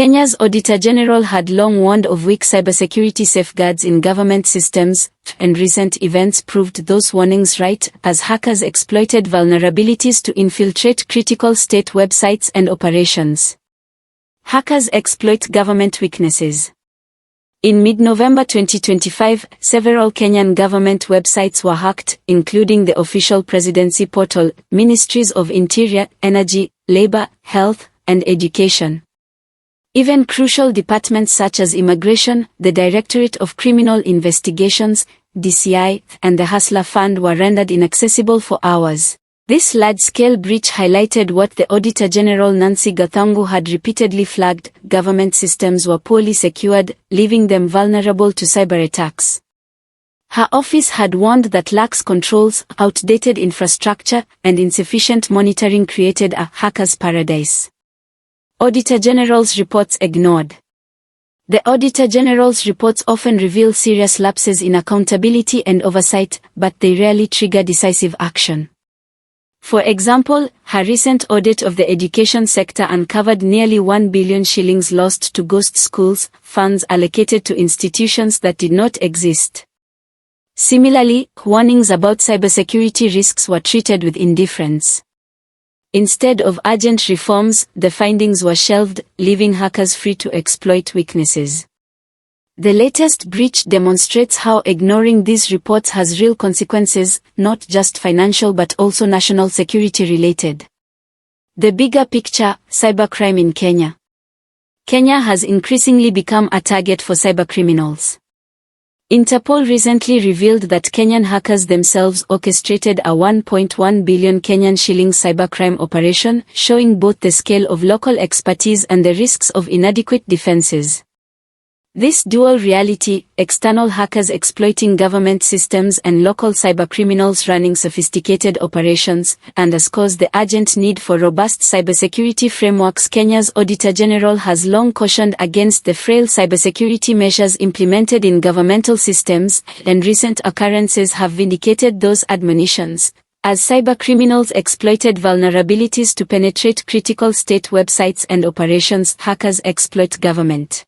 Kenya's Auditor-General had long warned of weak cybersecurity safeguards in government systems, and recent events proved those warnings right, as hackers exploited vulnerabilities to infiltrate critical state websites and operations. Hackers exploit government weaknesses. In mid-November 2025, several Kenyan government websites were hacked, including the official presidency portal, Ministries of Interior, Energy, Labor, Health, and Education. Even crucial departments such as Immigration, the Directorate of Criminal Investigations, DCI, and the Hustler Fund were rendered inaccessible for hours. This large-scale breach highlighted what the Auditor General Nancy Gathungu had repeatedly flagged: government systems were poorly secured, leaving them vulnerable to cyber attacks. Her office had warned that lax controls, outdated infrastructure, and insufficient monitoring created a hacker's paradise. Auditor General's reports ignored. The Auditor General's reports often reveal serious lapses in accountability and oversight, but they rarely trigger decisive action. For example, her recent audit of the education sector uncovered nearly 1 billion shillings lost to ghost schools, funds allocated to institutions that did not exist. Similarly, warnings about cybersecurity risks were treated with indifference. Instead of urgent reforms, the findings were shelved, leaving hackers free to exploit weaknesses. The latest breach demonstrates how ignoring these reports has real consequences, not just financial but also national security related. The bigger picture: cybercrime in Kenya. Kenya has increasingly become a target for cybercriminals. Interpol recently revealed that Kenyan hackers themselves orchestrated a 1.1 billion Kenyan shillings cybercrime operation, showing both the scale of local expertise and the risks of inadequate defenses. This dual reality, external hackers exploiting government systems and local cybercriminals running sophisticated operations, underscores the urgent need for robust cybersecurity frameworks. Kenya's Auditor General has long cautioned against the frail cybersecurity measures implemented in governmental systems, and recent occurrences have vindicated those admonitions. As cybercriminals exploited vulnerabilities to penetrate critical state websites and operations, hackers exploit government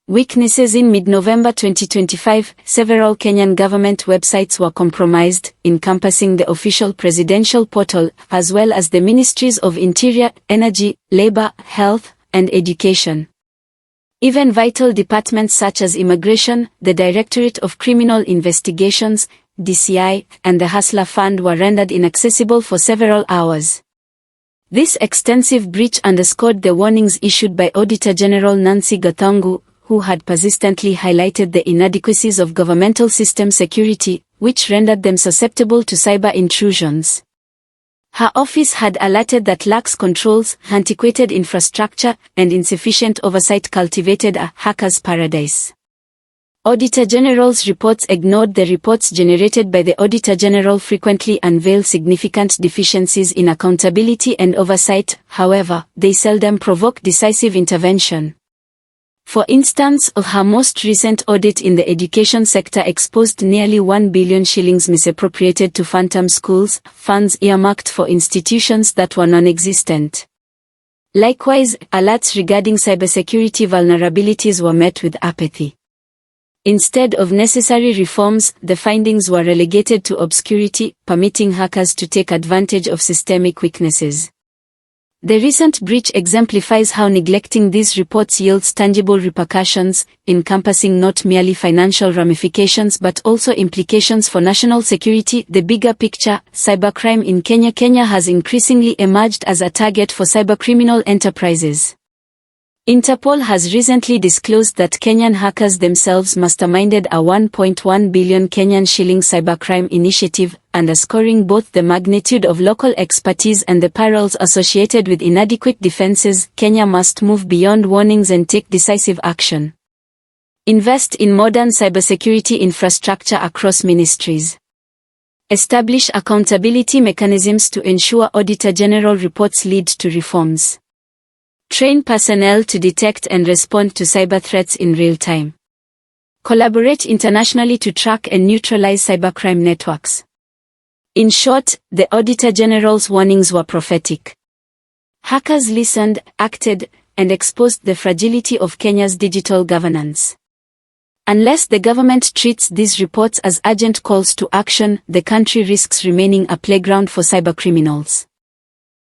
weaknesses. In mid-November 2025, several Kenyan government websites were compromised, encompassing the official presidential portal, as well as the Ministries of Interior, Energy, Labor, Health, and Education. Even vital departments such as Immigration, the Directorate of Criminal Investigations, DCI, and the Hustler Fund were rendered inaccessible for several hours. This extensive breach underscored the warnings issued by Auditor General Nancy Gathungu, who had persistently highlighted the inadequacies of governmental system security, which rendered them susceptible to cyber intrusions. Her office had alerted that lax controls, antiquated infrastructure, and insufficient oversight cultivated a hacker's paradise. Auditor General's reports ignored. The reports generated by the Auditor General frequently unveil significant deficiencies in accountability and oversight, however, they seldom provoke decisive intervention. For instance, her most recent audit in the education sector exposed nearly 1 billion shillings misappropriated to phantom schools, funds earmarked for institutions that were non-existent. Likewise, alerts regarding cybersecurity vulnerabilities were met with apathy. Instead of necessary reforms, the findings were relegated to obscurity, permitting hackers to take advantage of systemic weaknesses. The recent breach exemplifies how neglecting these reports yields tangible repercussions, encompassing not merely financial ramifications but also implications for national security. The bigger picture: cybercrime in Kenya. Kenya has increasingly emerged as a target for cybercriminal enterprises. Interpol has recently disclosed that Kenyan hackers themselves masterminded a 1.1 billion Kenyan shillings cybercrime initiative, underscoring both the magnitude of local expertise and the perils associated with inadequate defenses. Kenya must move beyond warnings and take decisive action. Invest in modern cybersecurity infrastructure across ministries. Establish accountability mechanisms to ensure Auditor General reports lead to reforms. Train personnel to detect and respond to cyber threats in real time. Collaborate internationally to track and neutralize cybercrime networks. In short, the Auditor General's warnings were prophetic. Hackers listened, acted, and exposed the fragility of Kenya's digital governance. Unless the government treats these reports as urgent calls to action, the country risks remaining a playground for cybercriminals.